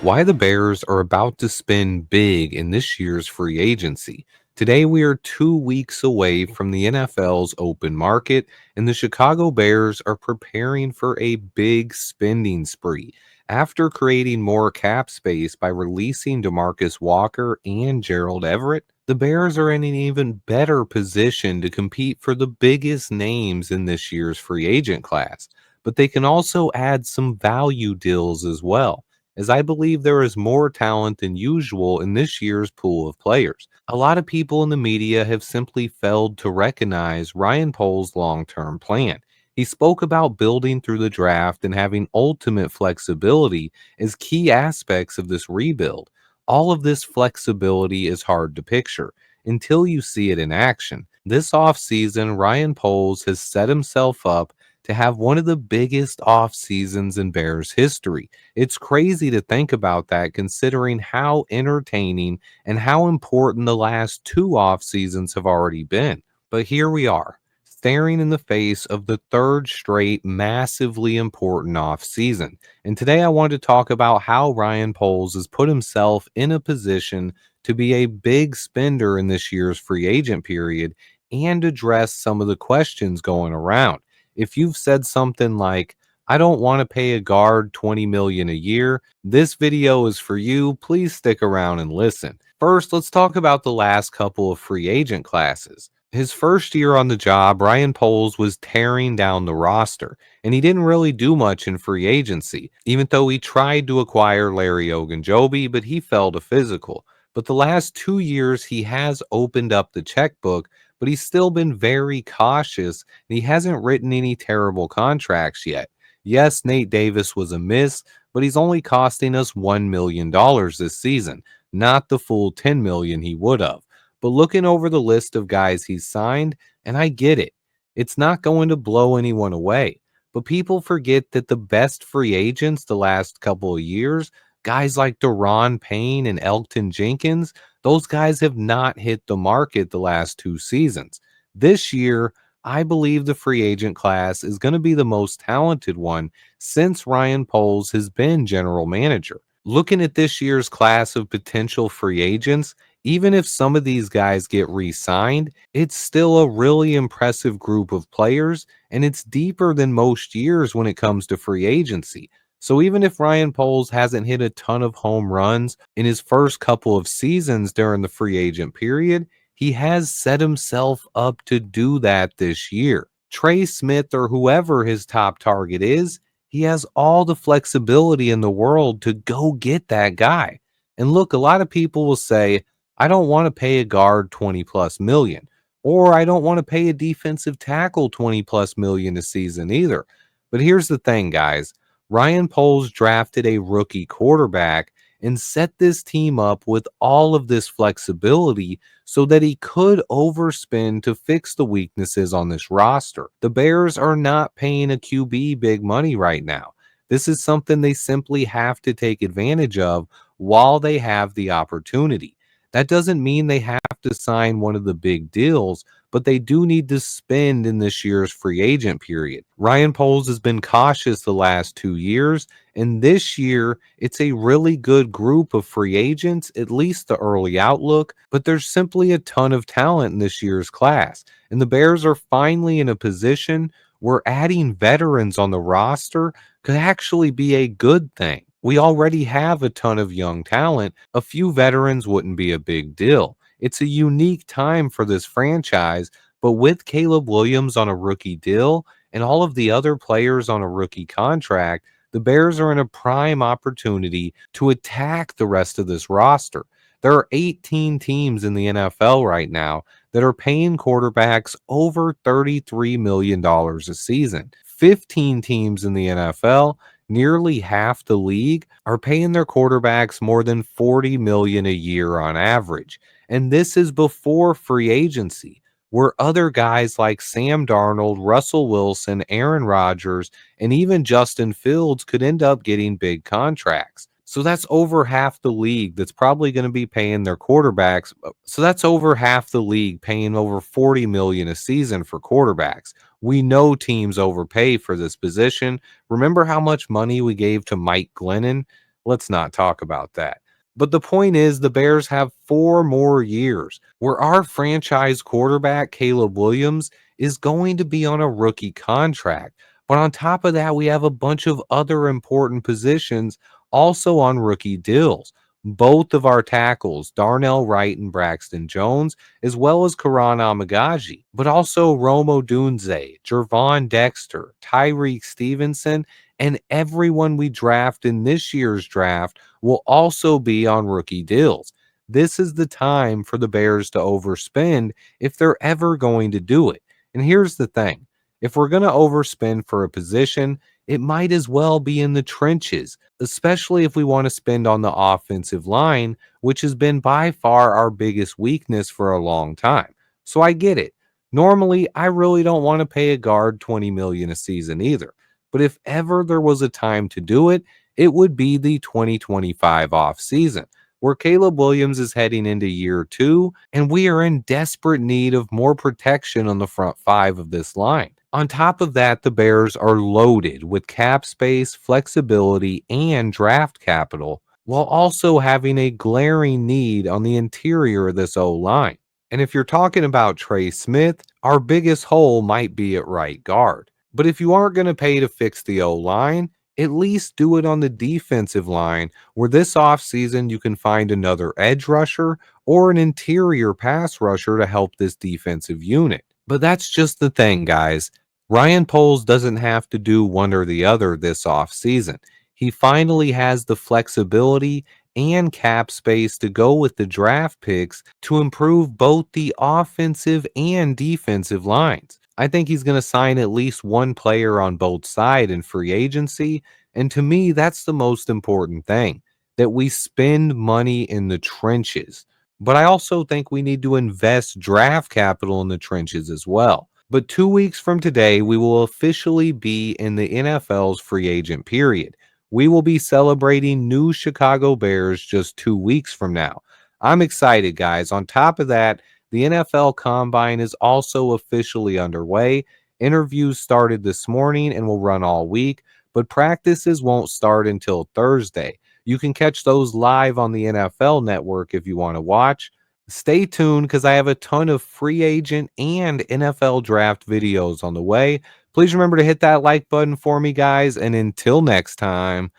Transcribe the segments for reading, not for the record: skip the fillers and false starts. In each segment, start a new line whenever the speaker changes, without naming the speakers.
Why the Bears are about to spend big in this year's free agency. Today, we are 2 weeks away from the NFL's open market, and the Chicago Bears are preparing for a big spending spree. After creating more cap space by releasing Demarcus Walker and Gerald Everett, the Bears are in an even better position to compete for the biggest names in this year's free agent class. But they can also add some value deals as well, as I believe there is more talent than usual in this year's pool of players. A lot of people in the media have simply failed to recognize Ryan Poles' long term plan. He spoke about building through the draft and having ultimate flexibility as key aspects of this rebuild. All of this flexibility is hard to picture until you see it in action. This offseason, Ryan Poles has set himself up to have one of the biggest off seasons in Bears history. It's crazy to think about that considering how entertaining and how important the last two off seasons have already been. But here we are, staring in the face of the third straight massively important off season. And today I want to talk about how Ryan Poles has put himself in a position to be a big spender in this year's free agent period and address some of the questions going around. If you've said something like, I don't want to pay a guard 20 million a year, this video is for you. Please stick around and listen. First, let's talk about the last couple of free agent classes. His first year on the job, Ryan Poles was tearing down the roster, and he didn't really do much in free agency, even though he tried to acquire Larry Ogunjobi, but he fell to physical. But the last 2 years, he has opened up the checkbook, but he's still been very cautious, and he hasn't written any terrible contracts yet. Yes, Nate Davis was a miss, but he's only costing us $1 million this season, not the full $10 million he would have. But looking over the list of guys he's signed, and I get it, it's not going to blow anyone away. But people forget that the best free agents the last couple of years, guys like Deron Payne and Elton Jenkins, those guys have not hit the market the last two seasons. This year, I believe the free agent class is going to be the most talented one since Ryan Poles has been general manager. Looking at this year's class of potential free agents, even if some of these guys get re signed, it's still a really impressive group of players, and it's deeper than most years when it comes to free agency. So even if Ryan Poles hasn't hit a ton of home runs in his first couple of seasons during the free agent period, he has set himself up to do that this year. Trey Smith or whoever his top target is, he has all the flexibility in the world to go get that guy. And look, a lot of people will say, I don't want to pay a guard 20 plus million, or I don't want to pay a defensive tackle 20 plus million a season either. But here's the thing, guys. Ryan Poles drafted a rookie quarterback and set this team up with all of this flexibility so that he could overspend to fix the weaknesses on this roster. The Bears are not paying a QB big money right now. This is something they simply have to take advantage of while they have the opportunity. That doesn't mean they have to sign one of the big deals, but they do need to spend in this year's free agent period. Ryan Poles has been cautious the last 2 years, and this year it's a really good group of free agents, at least the early outlook, but there's simply a ton of talent in this year's class. And the Bears are finally in a position where adding veterans on the roster could actually be a good thing. We already have a ton of young talent. A few veterans wouldn't be a big deal. It's a unique time for this franchise, but with Caleb Williams on a rookie deal and all of the other players on a rookie contract, the Bears are in a prime opportunity to attack the rest of this roster. There are 18 teams in the NFL right now that are paying quarterbacks over $33 million a season. 15 teams in the NFL, nearly half the league, are paying their quarterbacks more than $40 million a year on average. And this is before free agency, where other guys like Sam Darnold, Russell Wilson, Aaron Rodgers, and even Justin Fields could end up getting big contracts. So that's over half the league that's probably going to be paying their quarterbacks. So that's over half the league paying over 40 million a season for quarterbacks. We know teams overpay for this position. Remember how much money we gave to Mike Glennon? Let's not talk about that. But the point is, the Bears have 4 more years where our franchise quarterback, Caleb Williams, is going to be on a rookie contract. But on top of that, we have a bunch of other important positions also on rookie deals. Both of our tackles, Darnell Wright and Braxton Jones, as well as Karan Amagaji, but also Rome Odunze, Jervon Dexter, Tyreek Stevenson, and everyone we draft in this year's draft will also be on rookie deals. This is the time for the Bears to overspend if they're ever going to do it. And here's the thing, if we're going to overspend for a position, it might as well be in the trenches, especially if we want to spend on the offensive line, which has been by far our biggest weakness for a long time. So I get it. Normally, I really don't want to pay a guard 20 million a season either. But if ever there was a time to do it, it would be the 2025 offseason, where Caleb Williams is heading into year 2, and we are in desperate need of more protection on the front 5 of this line. On top of that, the Bears are loaded with cap space, flexibility, and draft capital, while also having a glaring need on the interior of this O line. And if you're talking about Trey Smith, our biggest hole might be at right guard. But if you aren't going to pay to fix the O line, at least do it on the defensive line, where this offseason you can find another edge rusher or an interior pass rusher to help this defensive unit. But that's just the thing, guys. Ryan Poles doesn't have to do one or the other this offseason. He finally has the flexibility and cap space to go with the draft picks to improve both the offensive and defensive lines. I think he's going to sign at least one player on both sides in free agency. And to me, that's the most important thing, that we spend money in the trenches. But I also think we need to invest draft capital in the trenches as well. But 2 weeks from today, we will officially be in the NFL's free agent period. We will be celebrating new Chicago Bears just 2 weeks from now. I'm excited, guys. On top of that, the NFL Combine is also officially underway. Interviews started this morning and will run all week, but practices won't start until Thursday. You can catch those live on the NFL Network if you want to watch. Stay tuned because I have a ton of free agent and NFL draft videos on the way. Please remember to hit that like button for me, guys. And until next time,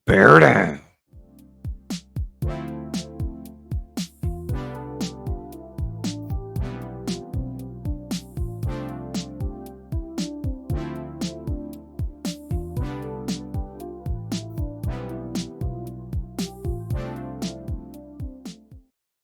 bear down.